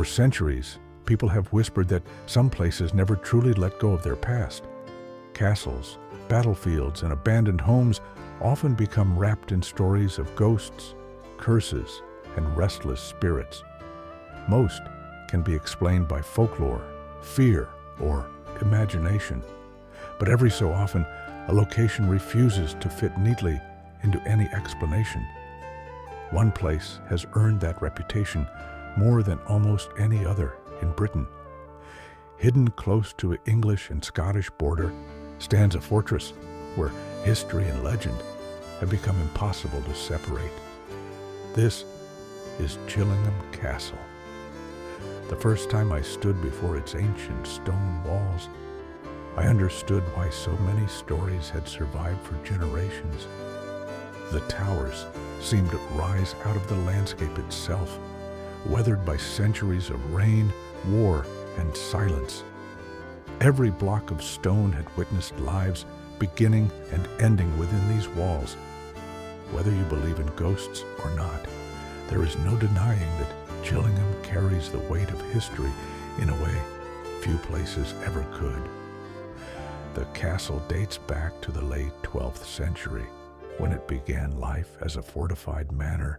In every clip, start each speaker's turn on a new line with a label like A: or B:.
A: For centuries, people have whispered that some places never truly let go of their past. Castles, battlefields, and abandoned homes often become wrapped in stories of ghosts, curses, and restless spirits. Most can be explained by folklore, fear, or imagination. But every so often, a location refuses to fit neatly into any explanation. One place has earned that reputation more than almost any other in Britain. Hidden close to the English and Scottish border stands a fortress where history and legend have become impossible to separate. This is Chillingham Castle. The first time I stood before its ancient stone walls, I understood why so many stories had survived for generations. The towers seemed to rise out of the landscape itself, weathered by centuries of rain, war, and silence. Every block of stone had witnessed lives beginning and ending within these walls. Whether you believe in ghosts or not, there is no denying that Chillingham carries the weight of history in a way few places ever could. The castle dates back to the late 12th century, when it began life as a fortified manor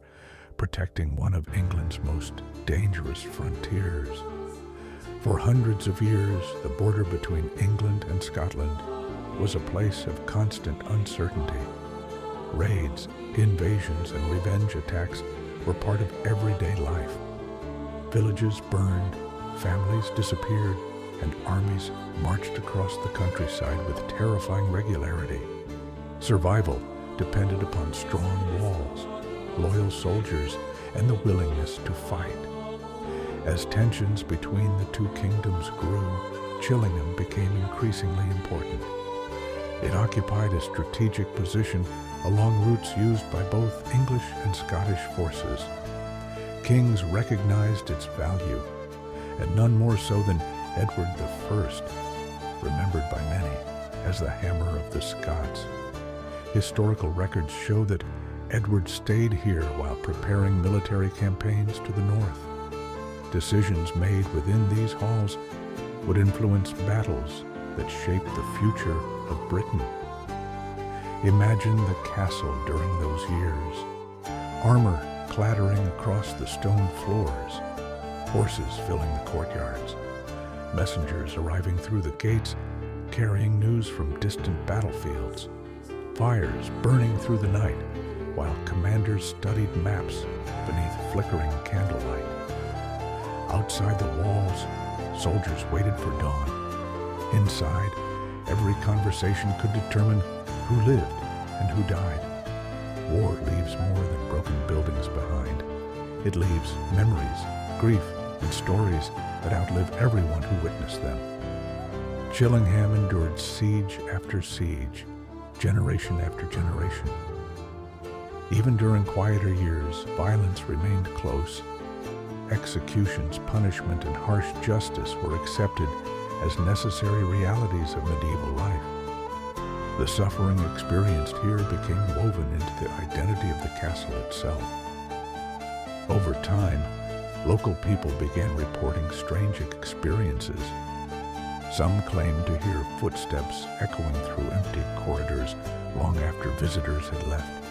A: protecting one of England's most dangerous frontiers. For hundreds of years, the border between England and Scotland was a place of constant uncertainty. Raids, invasions, and revenge attacks were part of everyday life. Villages burned, families disappeared, and armies marched across the countryside with terrifying regularity. Survival depended upon strong walls, loyal soldiers, and the willingness to fight. As tensions between the two kingdoms grew, Chillingham became increasingly important. It occupied a strategic position along routes used by both English and Scottish forces. Kings recognized its value, and none more so than Edward I, remembered by many as the Hammer of the Scots. Historical records show that Edward stayed here while preparing military campaigns to the north. Decisions made within these halls would influence battles that shaped the future of Britain. Imagine the castle during those years. Armor clattering across the stone floors, horses filling the courtyards, messengers arriving through the gates carrying news from distant battlefields, fires burning through the night while commanders studied maps beneath flickering candlelight. Outside the walls, soldiers waited for dawn. Inside, every conversation could determine who lived and who died. War leaves more than broken buildings behind. It leaves memories, grief, and stories that outlive everyone who witnessed them. Chillingham endured siege after siege, generation after generation. Even during quieter years, violence remained close. Executions, punishment, and harsh justice were accepted as necessary realities of medieval life. The suffering experienced here became woven into the identity of the castle itself. Over time, local people began reporting strange experiences. Some claimed to hear footsteps echoing through empty corridors long after visitors had left.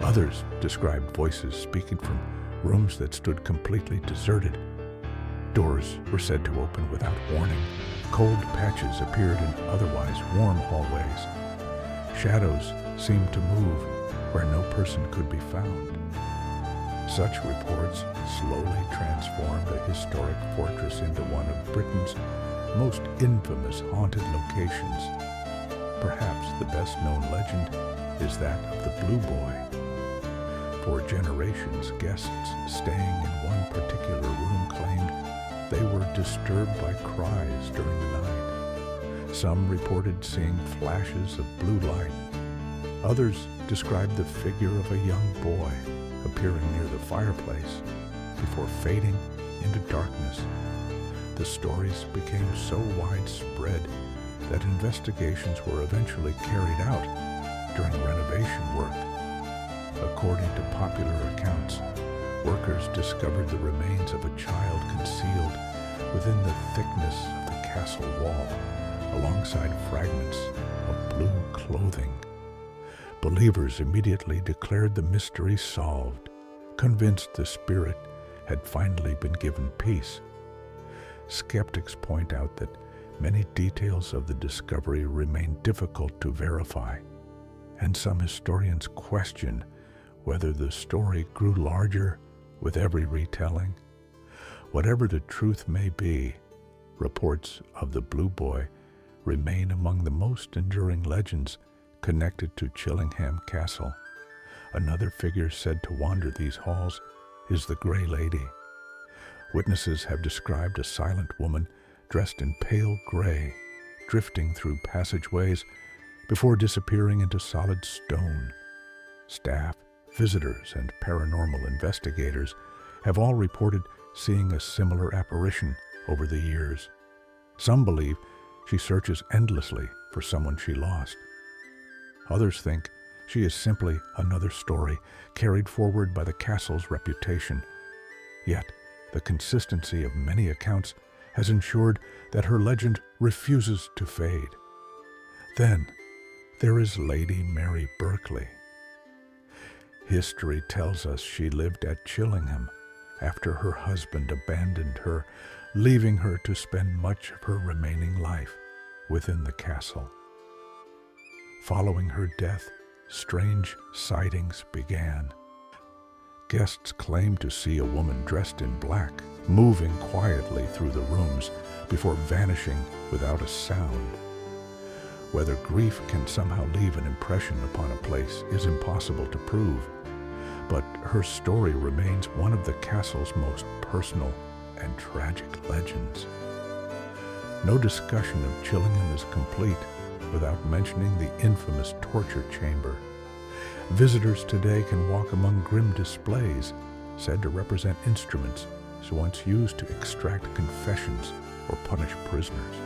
A: Others described voices speaking from rooms that stood completely deserted. Doors were said to open without warning. Cold patches appeared in otherwise warm hallways. Shadows seemed to move where no person could be found. Such reports slowly transformed a historic fortress into one of Britain's most infamous haunted locations. Perhaps the best-known legend is that of the Blue Boy. For generations, guests staying in one particular room claimed they were disturbed by cries during the night. Some reported seeing flashes of blue light. Others described the figure of a young boy appearing near the fireplace before fading into darkness. The stories became so widespread that investigations were eventually carried out during renovation work. According to popular accounts, workers discovered the remains of a child concealed within the thickness of the castle wall, alongside fragments of blue clothing. Believers immediately declared the mystery solved, convinced the spirit had finally been given peace. Skeptics point out that many details of the discovery remain difficult to verify, and some historians question whether the story grew larger with every retelling. Whatever the truth may be, reports of the Blue Boy remain among the most enduring legends connected to Chillingham Castle. Another figure said to wander these halls is the Grey Lady. Witnesses have described a silent woman dressed in pale gray, drifting through passageways before disappearing into solid stone. Staff, visitors, and paranormal investigators have all reported seeing a similar apparition over the years. Some believe she searches endlessly for someone she lost. Others think she is simply another story carried forward by the castle's reputation. Yet, the consistency of many accounts has ensured that her legend refuses to fade. Then, there is Lady Mary Berkeley. History tells us she lived at Chillingham after her husband abandoned her, leaving her to spend much of her remaining life within the castle. Following her death, strange sightings began. Guests claimed to see a woman dressed in black, moving quietly through the rooms before vanishing without a sound. Whether grief can somehow leave an impression upon a place is impossible to prove, but her story remains one of the castle's most personal and tragic legends. No discussion of Chillingham is complete without mentioning the infamous torture chamber. Visitors today can walk among grim displays said to represent instruments once used to extract confessions or punish prisoners.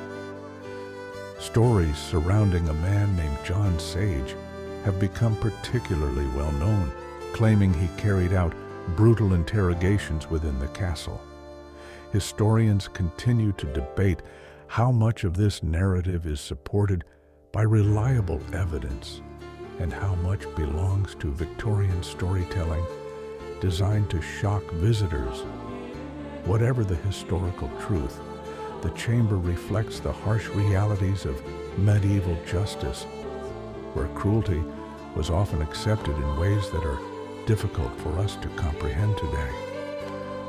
A: Stories surrounding a man named John Sage have become particularly well known, claiming he carried out brutal interrogations within the castle. Historians continue to debate how much of this narrative is supported by reliable evidence and how much belongs to Victorian storytelling designed to shock visitors. Whatever the historical truth, the chamber reflects the harsh realities of medieval justice, where cruelty was often accepted in ways that are difficult for us to comprehend today.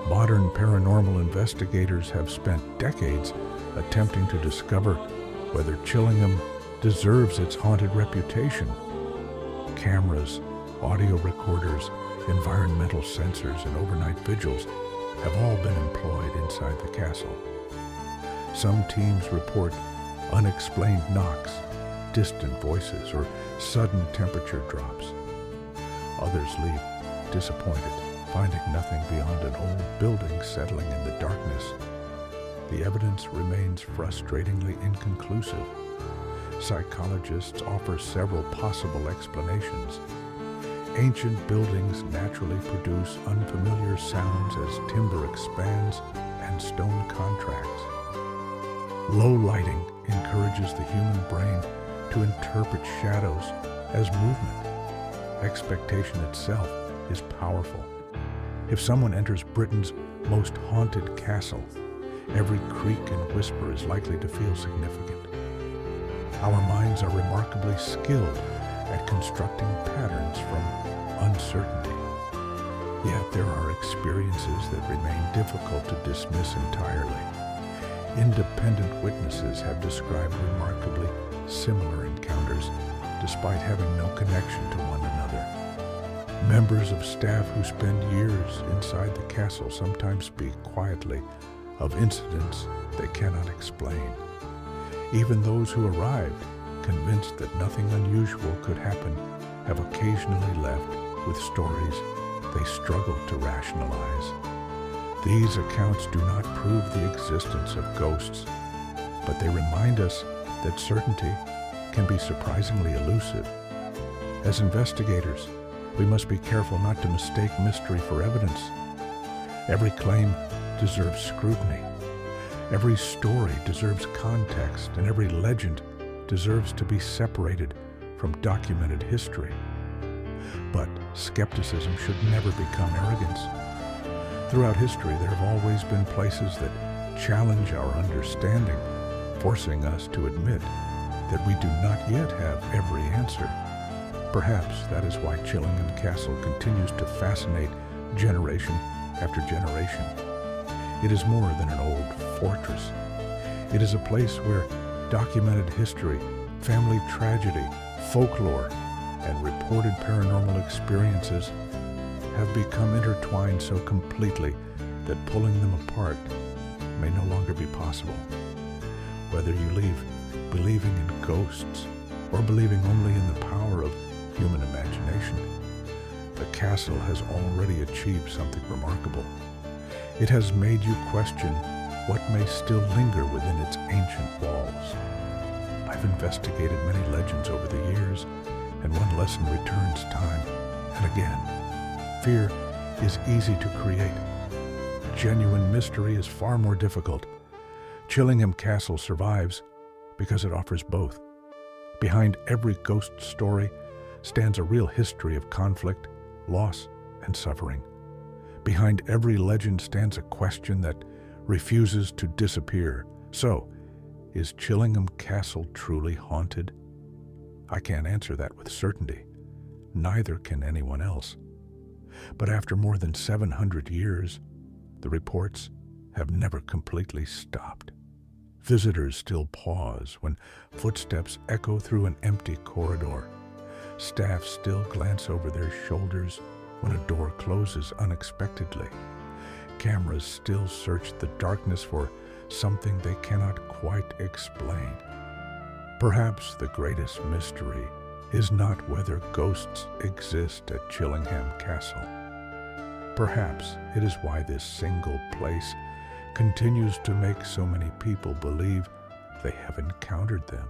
A: Modern paranormal investigators have spent decades attempting to discover whether Chillingham deserves its haunted reputation. Cameras, audio recorders, environmental sensors, and overnight vigils have all been employed inside the castle. Some teams report unexplained knocks, distant voices, or sudden temperature drops. Others leave disappointed, finding nothing beyond an old building settling in the darkness. The evidence remains frustratingly inconclusive. Psychologists offer several possible explanations. Ancient buildings naturally produce unfamiliar sounds as timber expands and stone contracts. Low lighting encourages the human brain to interpret shadows as movement. Expectation itself is powerful. If someone enters Britain's most haunted castle, every creak and whisper is likely to feel significant. Our minds are remarkably skilled at constructing patterns from uncertainty. Yet there are experiences that remain difficult to dismiss entirely. Independent witnesses have described remarkably similar encounters, despite having no connection to one another. Members of staff who spend years inside the castle sometimes speak quietly of incidents they cannot explain. Even those who arrived, convinced that nothing unusual could happen, have occasionally left with stories they struggle to rationalize. These accounts do not prove the existence of ghosts, but they remind us that certainty can be surprisingly elusive. As investigators, we must be careful not to mistake mystery for evidence Every claim deserves scrutiny. Every story deserves context, and every legend deserves to be separated from documented history. But skepticism should never become arrogance. Throughout history, there have always been places that challenge our understanding, forcing us to admit that we do not yet have every answer. Perhaps that is why Chillingham Castle continues to fascinate generation after generation. It is more than an old fortress. It is a place where documented history, family tragedy, folklore, and reported paranormal experiences have become intertwined so completely that pulling them apart may no longer be possible. Whether you leave believing in ghosts or believing only in the power of human imagination, the castle has already achieved something remarkable. It has made you question what may still linger within its ancient walls. I've investigated many legends over the years, and one lesson returns time and again. Fear is easy to create. Genuine mystery is far more difficult. Chillingham Castle survives because it offers both. Behind every ghost story stands a real history of conflict, loss, and suffering. Behind every legend stands a question that refuses to disappear. So, is Chillingham Castle truly haunted? I can't answer that with certainty. Neither can anyone else. But after more than 700 years, the reports have never completely stopped. Visitors still pause when footsteps echo through an empty corridor. Staff still glance over their shoulders when a door closes unexpectedly. Cameras still search the darkness for something they cannot quite explain. Perhaps the greatest mystery is not whether ghosts exist at Chillingham Castle. Perhaps it is why this single place continues to make so many people believe they have encountered them.